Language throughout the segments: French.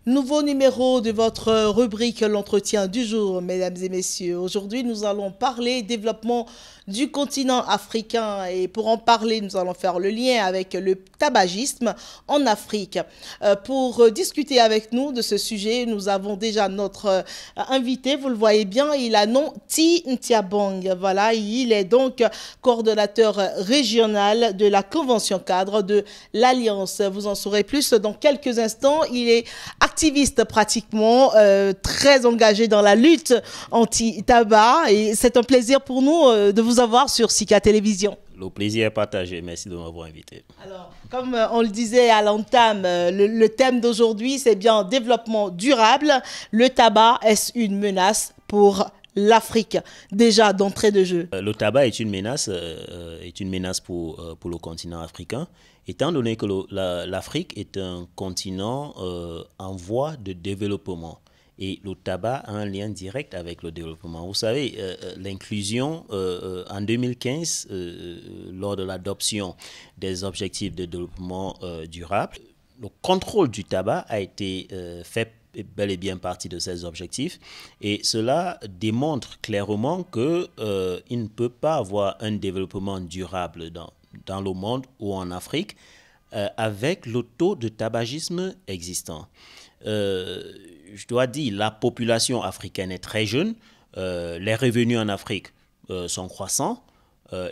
Nouveau numéro de votre rubrique L'entretien du jour, mesdames et messieurs. Aujourd'hui, nous allons parler développement du continent africain et pour en parler, nous allons faire le lien avec le tabagisme en Afrique. Pour discuter avec nous de ce sujet, nous avons déjà notre invité, vous le voyez bien, il a nom Ti Ntiabong. Voilà, il est donc coordonnateur régional de la convention cadre de l'Alliance. Vous en saurez plus dans quelques instants. Il est activiste pratiquement, très engagé dans la lutte anti-tabac et c'est un plaisir pour nous de vous avoir sur Sika Télévision. Le plaisir est partagé. Merci de m'avoir invité. Alors, comme on le disait à l'entame, le thème d'aujourd'hui, c'est bien développement durable. Le tabac, est-ce une menace pour l'Afrique, déjà d'entrée de jeu? Le tabac est une menace pour le continent africain, étant donné que l'Afrique est un continent en voie de développement. Et le tabac a un lien direct avec le développement. Vous savez, l'inclusion en 2015, lors de l'adoption des objectifs de développement durable, le contrôle du tabac a été fait bel et bien partie de ces objectifs. Et cela démontre clairement qu'il ne peut pas avoir un développement durable dans le monde ou en Afrique avec le taux de tabagisme existant. Je dois dire, la population africaine est très jeune, les revenus en Afrique sont croissants,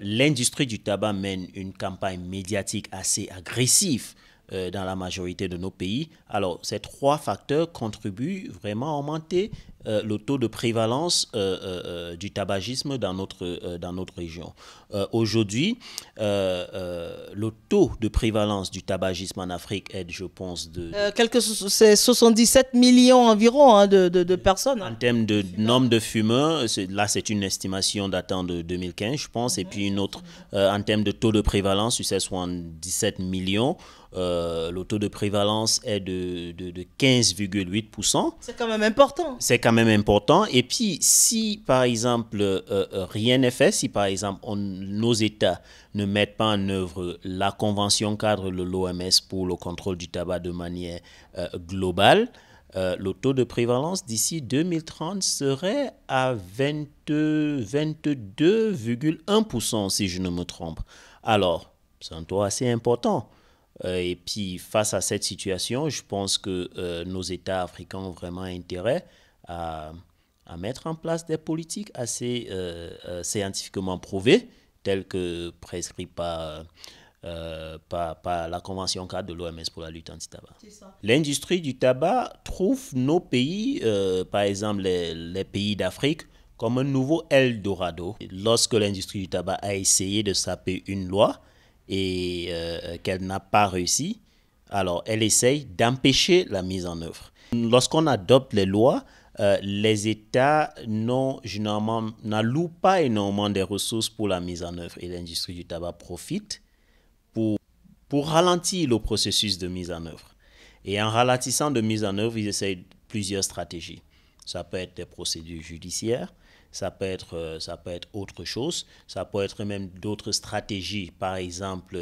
l'industrie du tabac mène une campagne médiatique assez agressive dans la majorité de nos pays. Alors, ces trois facteurs contribuent vraiment à augmenter le taux de prévalence du tabagisme dans notre région. Aujourd'hui, le taux de prévalence du tabagisme en Afrique est, je pense, c'est 77 millions environ hein, de personnes. En termes de nombre de fumeurs, là, c'est une estimation datant de 2015, je pense, et puis une autre, en termes de taux de prévalence, c'est 77 millions. Le taux de prévalence est de 15,8%. C'est quand même important. C'est quand même important. Et puis, si par exemple, rien n'est fait, si par exemple, nos États ne mettent pas en œuvre la convention cadre de l'OMS pour le contrôle du tabac de manière globale, le taux de prévalence d'ici 2030 serait à 22,1% si je ne me trompe. Alors, c'est un taux assez important. Et puis, face à cette situation, je pense que nos États africains ont vraiment intérêt à mettre en place des politiques assez scientifiquement prouvées, telles que prescrites par la Convention cadre de l'OMS pour la lutte anti-tabac. L'industrie du tabac trouve nos pays, par exemple les pays d'Afrique, comme un nouveau Eldorado. Lorsque l'industrie du tabac a essayé de saper une loi, et qu'elle n'a pas réussi, alors elle essaye d'empêcher la mise en œuvre. Lorsqu'on adopte les lois, les États n'allouent pas énormément de ressources pour la mise en œuvre et l'industrie du tabac profite pour ralentir le processus de mise en œuvre. Et en ralentissant de mise en œuvre, ils essayent plusieurs stratégies. Ça peut être des procédures judiciaires, ça peut être autre chose, ça peut être même d'autres stratégies, par exemple,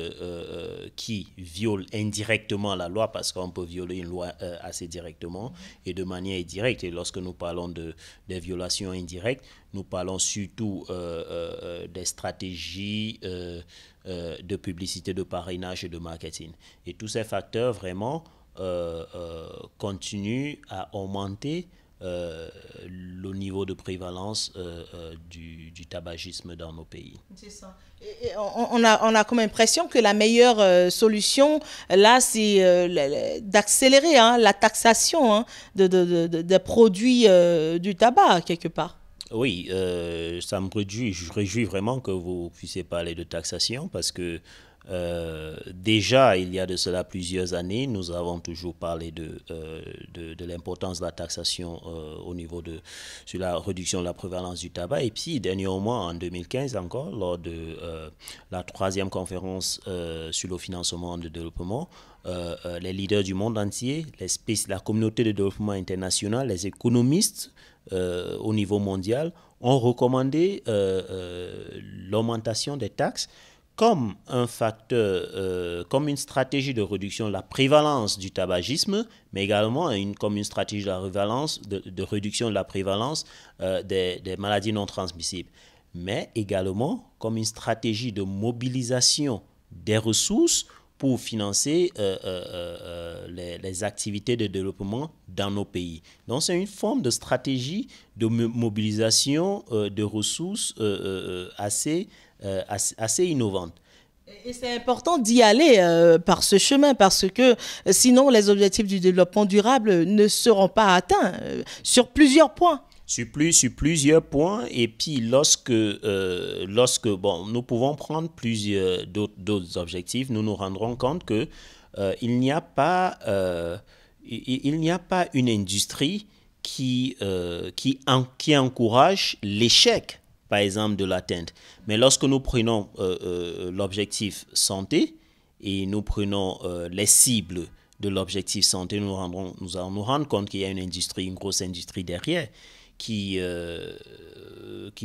qui violent indirectement la loi, parce qu'on peut violer une loi assez directement et de manière indirecte. Et lorsque nous parlons des violations indirectes, nous parlons surtout des stratégies de publicité, de parrainage et de marketing. Et tous ces facteurs, vraiment, continuent à augmenter le niveau de prévalence du tabagisme dans nos pays. C'est ça. Et on a comme impression que la meilleure solution, là, c'est d'accélérer la taxation des produits du tabac, quelque part. Oui, ça me réjouis vraiment que vous puissiez parler de taxation parce que déjà, il y a de cela plusieurs années, nous avons toujours parlé de l'importance de la taxation sur la réduction de la prévalence du tabac. Et puis, dernièrement, en 2015 encore, lors de la 3e conférence sur le financement de développement, les leaders du monde entier, la communauté de développement international, les économistes au niveau mondial ont recommandé l'augmentation des taxes comme un facteur, comme une stratégie de réduction de la prévalence du tabagisme, mais également comme une stratégie de réduction de la prévalence des maladies non transmissibles, mais également comme une stratégie de mobilisation des ressources pour financer les activités de développement dans nos pays. Donc c'est une forme de stratégie de mobilisation de ressources assez innovante. Et c'est important d'y aller par ce chemin parce que sinon les objectifs du développement durable ne seront pas atteints sur plusieurs points. Sur plusieurs points, et puis lorsque bon, nous pouvons prendre plusieurs d'autres objectifs, nous nous rendrons compte que il n'y a pas une industrie qui encourage l'échec, par exemple, de l'atteinte. Mais lorsque nous prenons l'objectif santé et nous prenons les cibles de l'objectif santé, nous allons nous rendre compte qu'il y a une grosse industrie derrière qui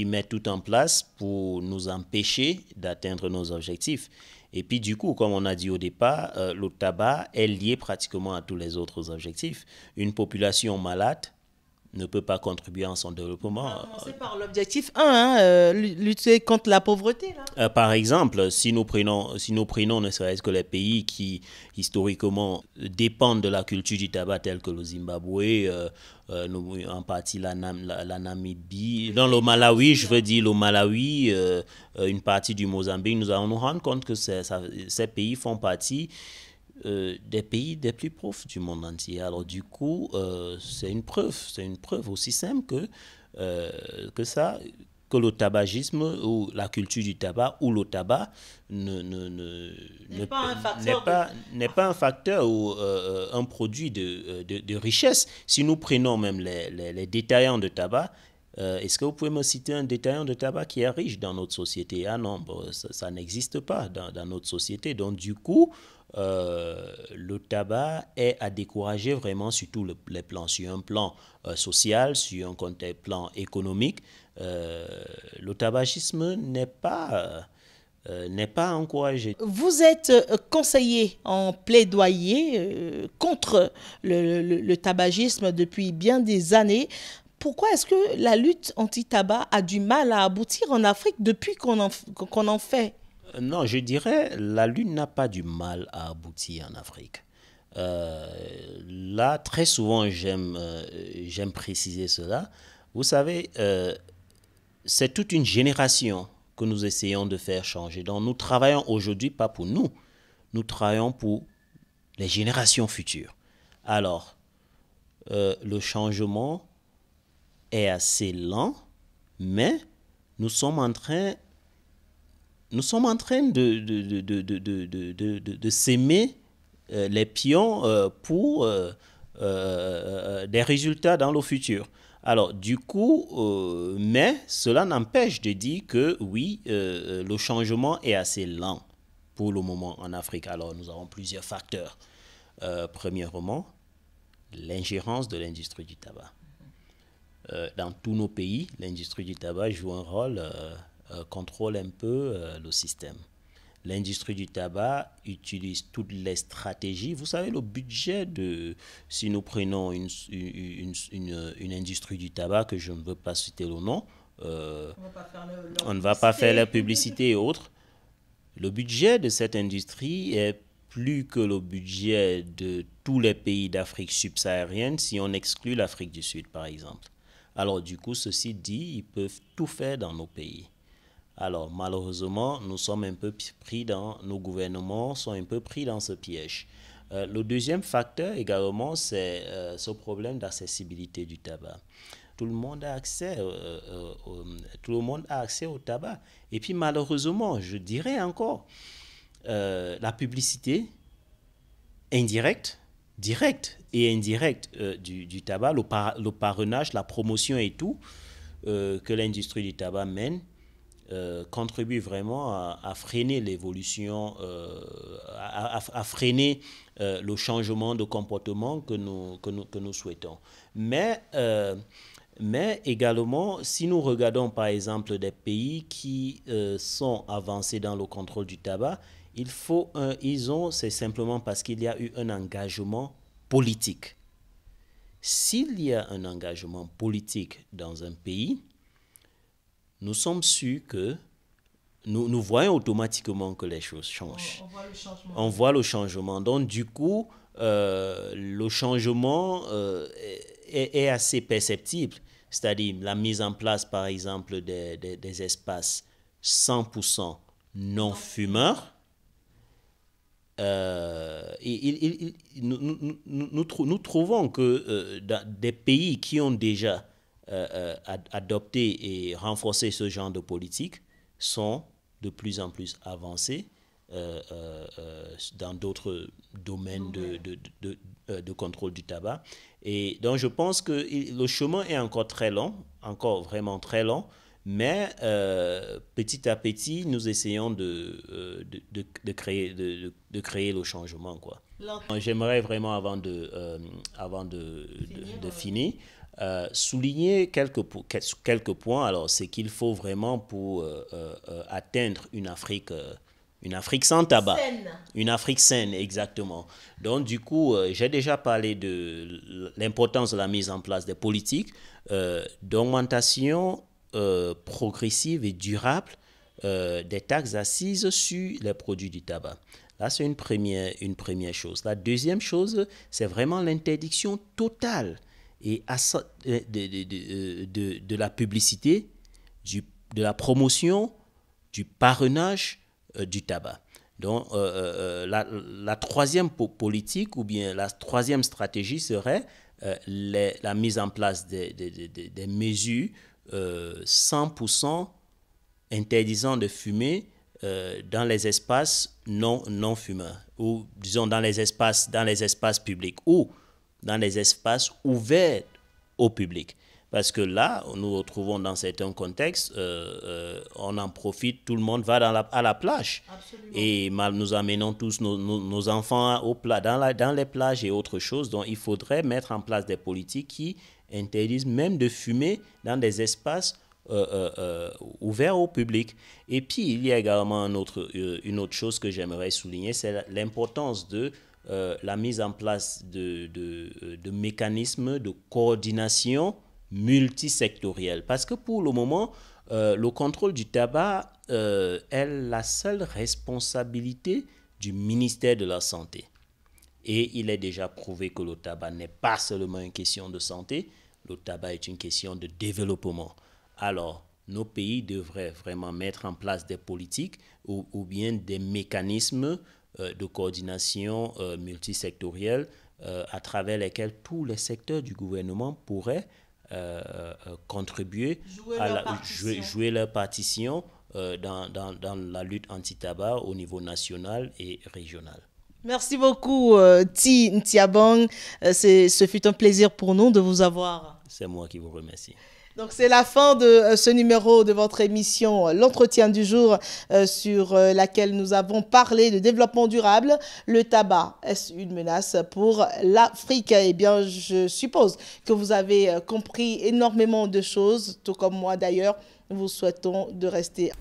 met tout en place pour nous empêcher d'atteindre nos objectifs. Et puis du coup, comme on a dit au départ, le tabac est lié pratiquement à tous les autres objectifs. Une population malade ne peut pas contribuer à son développement. On va commencer par l'objectif 1, lutter contre la pauvreté. Là. Par exemple, si nous prenons ne serait-ce que les pays qui historiquement dépendent de la culture du tabac, tels que le Zimbabwe, en partie la Namibie, dans le Malawi, je veux dire le Malawi, une partie du Mozambique, nous allons nous rendre compte que ces pays font partie des pays des plus pauvres du monde entier. Alors du coup, c'est une preuve aussi simple que le tabagisme ou la culture du tabac ou le tabac n'est pas un facteur ou un produit de richesse. Si nous prenons même les détaillants de tabac, est-ce que vous pouvez me citer un détaillant de tabac qui est riche dans notre société? Ah non, ça n'existe pas dans notre société. Donc du coup, le tabac est à décourager vraiment sur tous les plans, sur un plan social, sur un plan économique. Le tabagisme n'est pas encouragé. Vous êtes conseiller en plaidoyer contre le tabagisme depuis bien des années. Pourquoi est-ce que la lutte anti-tabac a du mal à aboutir en Afrique depuis qu'on en fait? Non, je dirais la lutte n'a pas du mal à aboutir en Afrique. Là, très souvent, j'aime préciser cela. Vous savez, c'est toute une génération que nous essayons de faire changer. Donc, nous travaillons aujourd'hui pas pour nous, nous travaillons pour les générations futures. Alors, le changement est assez lent, mais nous sommes en train de s'aimer les pions pour des résultats dans le futur. Alors, du coup, mais cela n'empêche de dire que oui, le changement est assez lent pour le moment en Afrique. Alors, nous avons plusieurs facteurs. Premièrement, l'ingérence de l'industrie du tabac. Dans tous nos pays, l'industrie du tabac joue un rôle, contrôle un peu le système. L'industrie du tabac utilise toutes les stratégies. Vous savez, le budget si nous prenons une industrie du tabac, que je ne veux pas citer le nom, on ne va pas faire la publicité et autres. Le budget de cette industrie est plus que le budget de tous les pays d'Afrique subsaharienne si on exclut l'Afrique du Sud, par exemple. Alors, du coup, ceci dit, ils peuvent tout faire dans nos pays. Alors, malheureusement, nos gouvernements sont un peu pris dans ce piège. Le deuxième facteur également, c'est ce problème d'accessibilité du tabac. Tout le monde a accès au tabac. Et puis, malheureusement, je dirais encore, la publicité indirecte, directe et indirecte du tabac, le parrainage, la promotion et tout, que l'industrie du tabac mène, contribue vraiment à freiner l'évolution, à freiner le changement de comportement que nous souhaitons. Mais Mais également, si nous regardons par exemple des pays qui sont avancés dans le contrôle du tabac, c'est simplement parce qu'il y a eu un engagement politique. S'il y a un engagement politique dans un pays, nous sommes sûrs que nous voyons automatiquement que les choses changent. On voit le changement. On voit le changement. Donc, du coup, le changement est assez perceptible. C'est-à-dire la mise en place, par exemple, des espaces 100% non-fumeurs. Nous trouvons que dans des pays qui ont déjà adopté et renforcé ce genre de politique sont de plus en plus avancés dans d'autres domaines de contrôle du tabac. Et donc, je pense que le chemin est encore très long, encore vraiment très long, mais petit à petit, nous essayons de créer le changement, quoi. J'aimerais vraiment, avant de finir, souligner quelques points. Alors, c'est qu'il faut vraiment, pour atteindre une Afrique sans tabac. Une Afrique saine, exactement. Donc, du coup, j'ai déjà parlé de l'importance de la mise en place des politiques d'augmentation progressive et durable des taxes assises sur les produits du tabac. Là, c'est une première chose. La deuxième chose, c'est vraiment l'interdiction totale et de la publicité, de la promotion, du parrainage du tabac. Donc, la troisième politique ou bien la troisième stratégie serait la mise en place des mesures 100% interdisant de fumer dans les espaces non fumeurs, ou disons dans les espaces publics ou dans les espaces ouverts au public. Parce que là, nous retrouvons dans certains contextes, on en profite, tout le monde va à la plage. Absolument. Et nous amenons tous nos enfants dans les plages et autres choses. Donc, il faudrait mettre en place des politiques qui interdisent même de fumer dans des espaces ouverts au public. Et puis, il y a également une autre chose que j'aimerais souligner, c'est l'importance de la mise en place de mécanismes de coordination multisectorielle. Parce que pour le moment, le contrôle du tabac est la seule responsabilité du ministère de la Santé. Et il est déjà prouvé que le tabac n'est pas seulement une question de santé, le tabac est une question de développement. Alors, nos pays devraient vraiment mettre en place des politiques ou bien des mécanismes de coordination multisectorielle à travers lesquels tous les secteurs du gouvernement pourraient contribuer jouer leur partition dans la lutte anti-tabac au niveau national et régional. Merci beaucoup, Ti Ntiabong. Ce fut un plaisir pour nous de vous avoir. C'est moi qui vous remercie. Donc, c'est la fin de ce numéro de votre émission, l'entretien du jour, sur laquelle nous avons parlé de développement durable. Le tabac, est-ce une menace pour l'Afrique? Eh bien, je suppose que vous avez compris énormément de choses, tout comme moi d'ailleurs. Nous vous souhaitons de rester